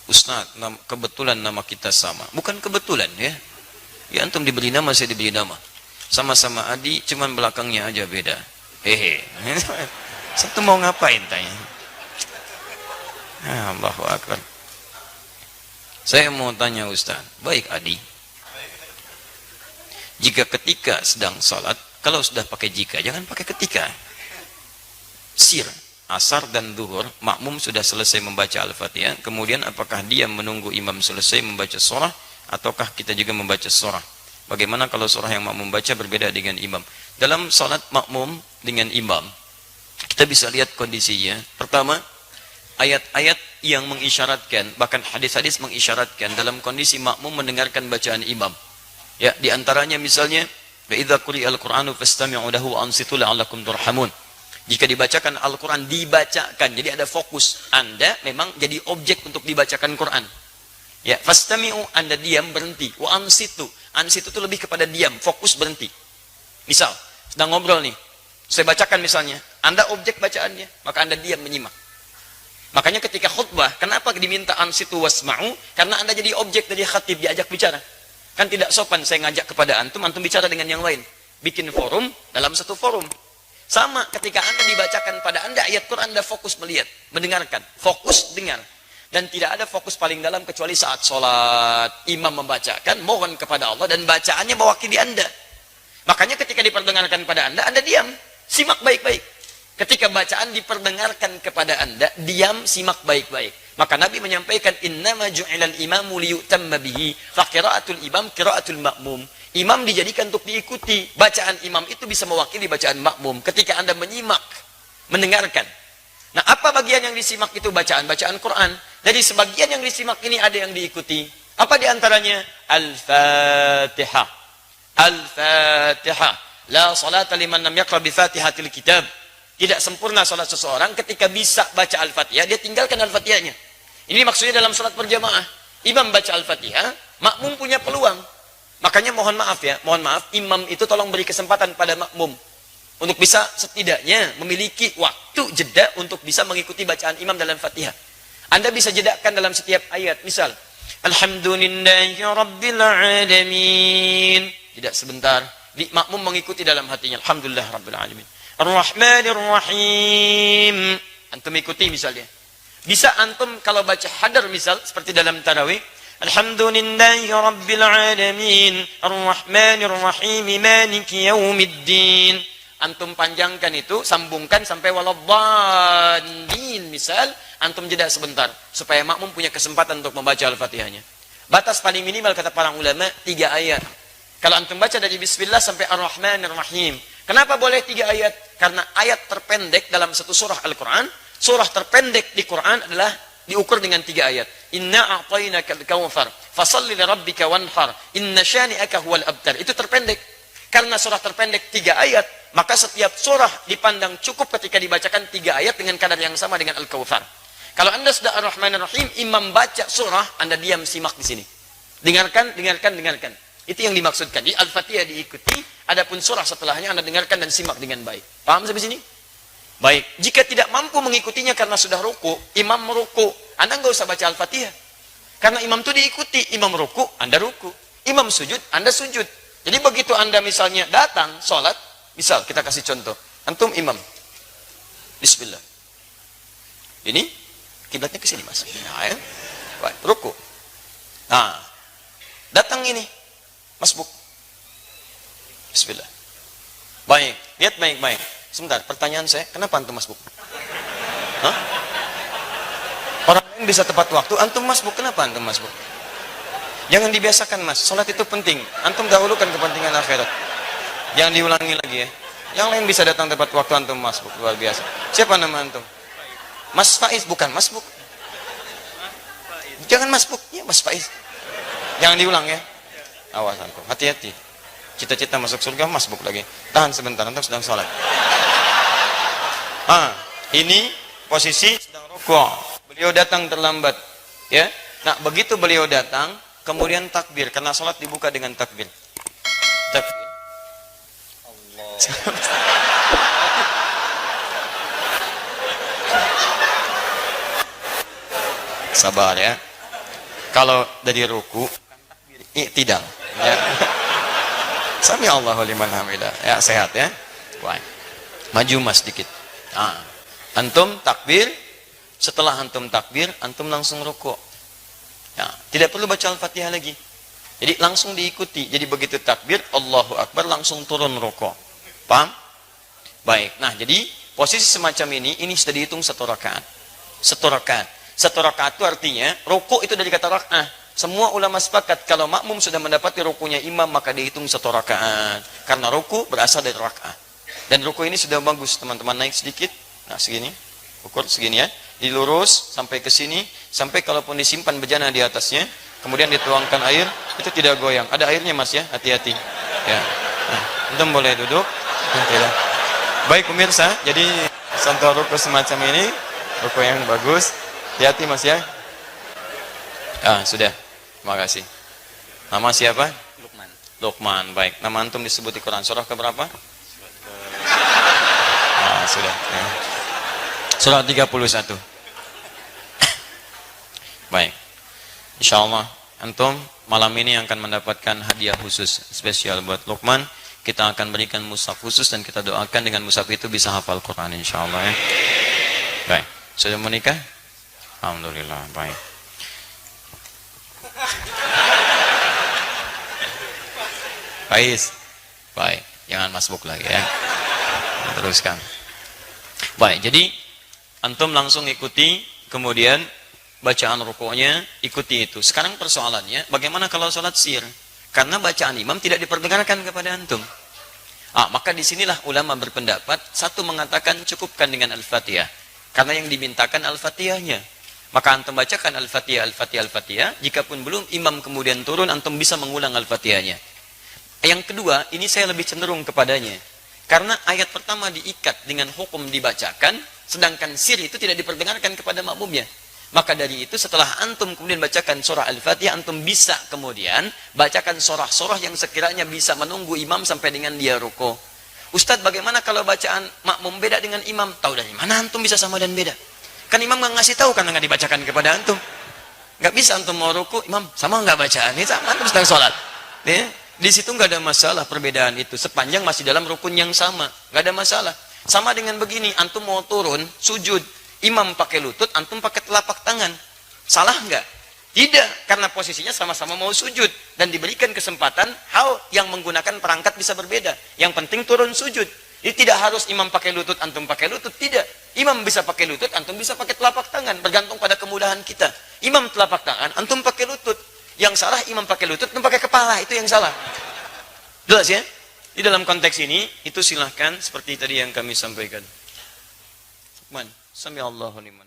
Ustaz, kebetulan nama kita sama. Bukan kebetulan ya. Ya antum diberi nama, saya diberi nama. Sama-sama Adi, cuman belakangnya aja beda. Hehe. Satu mau ngapain tanya? Allahu Akbar. Saya mau tanya Ustaz. Baik Adi. Jika ketika sedang salat, kalau sudah pakai jika, jangan pakai ketika. Sir, asar dan zuhur, makmum sudah selesai membaca Al-Fatihah, kemudian apakah dia menunggu imam selesai membaca surah, ataukah kita juga membaca surah? Bagaimana kalau surah yang makmum baca berbeda dengan imam? Dalam salat makmum dengan imam, kita bisa lihat kondisinya. Pertama, ayat-ayat yang mengisyaratkan, bahkan hadis-hadis mengisyaratkan dalam kondisi makmum mendengarkan bacaan imam. Ya, di antaranya misalnya, wa idza quri'al Qur'anu fastami'u lahu wa ansitu la'allakum turhamun. Jika dibacakan Al-Quran, dibacakan, jadi ada fokus. Anda memang jadi objek untuk dibacakan Quran. Ya, fastami'u, Anda diam, berhenti. Wa ansitu, ansitu itu lebih kepada diam, fokus, berhenti. Misal, sedang ngobrol nih, saya bacakan misalnya, Anda objek bacaannya, maka Anda diam menyimak. Makanya ketika khutbah, kenapa diminta ansitu wasma'u? Karena Anda jadi objek dari khatib, diajak bicara. Kan tidak sopan saya ngajak kepada antum, antum bicara dengan yang lain. Bikin forum dalam satu forum. Sama ketika Anda dibacakan pada Anda ayat Quran, Anda fokus melihat, mendengarkan, fokus dengar. Dan tidak ada fokus paling dalam kecuali saat sholat, imam membacakan, mohon kepada Allah, dan bacaannya mewakili Anda. Makanya ketika diperdengarkan pada Anda diam, simak baik-baik. Ketika bacaan diperdengarkan kepada Anda, diam, simak baik-baik. Maka Nabi menyampaikan, innama ju'ilal imamu liyutamma bihi, fa qira'atul imam qira'atul ma'mum. Imam dijadikan untuk diikuti. Bacaan imam itu bisa mewakili bacaan makmum. Ketika Anda menyimak, mendengarkan. Nah, apa bagian yang disimak itu? Bacaan-bacaan Quran. Jadi sebagian yang disimak ini ada yang diikuti. Apa diantaranya? Al-Fatihah. Al-Fatihah. La salata liman lam yaqra bi Fatihatil kitab. Tidak sempurna salat seseorang ketika bisa baca Al-Fatihah, dia tinggalkan Al-Fatihahnya. Ini maksudnya dalam salat berjamaah. Imam baca Al-Fatihah, makmum punya peluang. Makanya mohon maaf ya, mohon maaf, imam itu tolong beri kesempatan pada makmum untuk bisa setidaknya memiliki waktu jeda untuk bisa mengikuti bacaan imam dalam Fatihah. Anda bisa jedakan dalam setiap ayat. Misal, Alhamdulillahi Rabbil Alamin. Tidak sebentar, makmum mengikuti dalam hatinya. Alhamdulillah Rabbil Alamin. Ar-Rahmanir Rahim. Antum ikuti misalnya. Bisa antum kalau baca hadar misal seperti dalam tarawih, Alhamdulillahi Rabbil Alamin Ar-Rahmanir Rahim Maliki Yaumiddin. Antum panjangkan itu, sambungkan sampai waladdallin misal, antum jeda sebentar supaya makmum punya kesempatan untuk membaca Al-Fatihahnya. Batas paling minimal kata para ulama 3 ayat. Kalau antum baca dari bismillah sampai Ar-Rahmanir Rahim. Kenapa boleh 3 ayat? Karena ayat terpendek dalam satu surah Al-Quran, surah terpendek di Quran adalah diukur dengan 3 ayat. Inna a'tainakal kautsar fashalli lirabbika wanhar inna syani'aka huwal abtar. Itu terpendek. Karena surah terpendek 3 ayat, maka setiap surah dipandang cukup ketika dibacakan 3 ayat dengan kadar yang sama dengan Al-Kautsar. Kalau Anda sudah Ar-Rahmanir Rahim, imam baca surah, Anda diam simak di sini. Dengarkan, dengarkan, dengarkan. Itu yang dimaksudkan. Di Al-Fatihah diikuti, adapun surah setelahnya Anda dengarkan dan simak dengan baik. Paham sampai sini? Baik, jika tidak mampu mengikutinya karena sudah ruku, imam meruku, Anda nggak usah baca Al-Fatihah. Karena imam itu diikuti, imam ruku, Anda ruku. Imam sujud, Anda sujud. Jadi begitu Anda misalnya datang, sholat, misal kita kasih contoh, antum imam. Bismillah. Ini, kiblatnya ke sini mas. Nah, ya. Baik, ruku. Nah, datang ini, masbuk. Bismillah. Baik, lihat baik-baik. Sebentar, pertanyaan saya, kenapa antum masbuk? Hah? Orang lain bisa tepat waktu, antum masbuk, kenapa antum masbuk? Jangan dibiasakan mas, sholat itu penting. Antum dahulukan kepentingan akhirat. Jangan diulangi lagi ya. Yang lain bisa datang tepat waktu, antum masbuk, luar biasa. Siapa nama antum? Mas Faiz, bukan masbuk. Jangan masbuk, ya Mas Faiz. Jangan diulang ya. Awas antum, hati-hati. Cita-cita masuk surga, masbuk lagi. Tahan sebentar, antum sedang sholat. Ini posisi sedang rukuk. Beliau datang terlambat, ya. Nah, begitu beliau datang, kemudian takbir, karena sholat dibuka dengan takbir. Takbir. Allah. Sabar ya. Kalau dari ruku, tidak. Ya. Sami Allahu liman hamidah. Ya, sehat ya. Baik. Maju mas sedikit. Nah, antum takbir, setelah antum takbir, antum langsung ruku. Ya, tidak perlu baca Al-Fatihah lagi. Jadi langsung diikuti. Jadi begitu takbir, Allahu Akbar, langsung turun ruku. Paham? Baik. Nah, jadi posisi semacam ini sudah dihitung 1 rakaat. 1 rakaat. 1 rakaat itu artinya ruku itu dari kata rakaat. Semua ulama sepakat kalau makmum sudah mendapati rukunya imam maka dihitung 1 rakaat. Karena ruku berasal dari rakaat. Dan ruku ini sudah bagus, teman-teman naik sedikit. Nah, segini. Ukur segini ya. Dilurus sampai ke sini, sampai kalaupun disimpan bejana di atasnya, kemudian dituangkan air, itu tidak goyang. Ada airnya Mas ya, hati-hati. Ya. Nah, antum boleh duduk. Tidak. Baik pemirsa, jadi contoh ruku semacam ini, ruku yang bagus. Hati-hati Mas ya. Ah, sudah. Terima kasih. Nama siapa? Lukman. Lukman. Baik. Nama antum disebut di Quran surah keberapa? Ah, sudah. Ya. Surah 31. Baik. Insyaallah antum malam ini akan mendapatkan hadiah khusus spesial buat Lukman. Kita akan berikan mushaf khusus dan kita doakan dengan mushaf itu bisa hafal Quran insyaallah ya. Baik. Sudah menikah? Alhamdulillah. Baik. Faiz. Baik, jangan masbuk lagi ya. Teruskan. Baik, jadi antum langsung ikuti, kemudian bacaan rukuknya ikuti itu. Sekarang persoalannya, bagaimana kalau sholat sir? Karena bacaan imam tidak diperdengarkan kepada antum. Maka disinilah ulama berpendapat, satu mengatakan cukupkan dengan Al-Fatihah. Karena yang dimintakan Al-Fatihahnya. Maka antum bacakan Al-Fatihah, Al-Fatihah, Al-Fatihah. Jikapun belum imam kemudian turun, antum bisa mengulang Al-Fatihahnya. Yang kedua, ini saya lebih cenderung kepadanya. Karena ayat pertama diikat dengan hukum dibacakan, sedangkan sir itu tidak diperdengarkan kepada makmumnya. Maka dari itu setelah antum kemudian bacakan surah Al-Fatihah, antum bisa kemudian bacakan surah-surah yang sekiranya bisa menunggu imam sampai dengan dia ruku. Ustadz, bagaimana kalau bacaan makmum beda dengan imam? Tahu dari mana antum bisa sama dan beda? Kan imam nggak ngasih tahu karena nggak dibacakan kepada antum. Nggak bisa antum mau ruku, imam sama nggak bacaan? Ini sama antum sedang sholat. Ya? Di situ nggak ada masalah perbedaan itu, sepanjang masih dalam rukun yang sama, nggak ada masalah. Sama dengan begini, antum mau turun sujud, imam pakai lutut, antum pakai telapak tangan, salah nggak? Tidak, karena posisinya sama-sama mau sujud dan diberikan kesempatan hal yang menggunakan perangkat bisa berbeda. Yang penting turun sujud. Ini tidak harus imam pakai lutut, antum pakai lutut, tidak. Imam bisa pakai lutut, antum bisa pakai telapak tangan, bergantung pada kemudahan kita. Imam telapak tangan, antum pakai lutut. Yang salah imam pakai lutut, antum pakai kepala, itu yang salah. Jelas ya? Di dalam konteks ini, itu silahkan seperti tadi yang kami sampaikan. Sami Allahu liman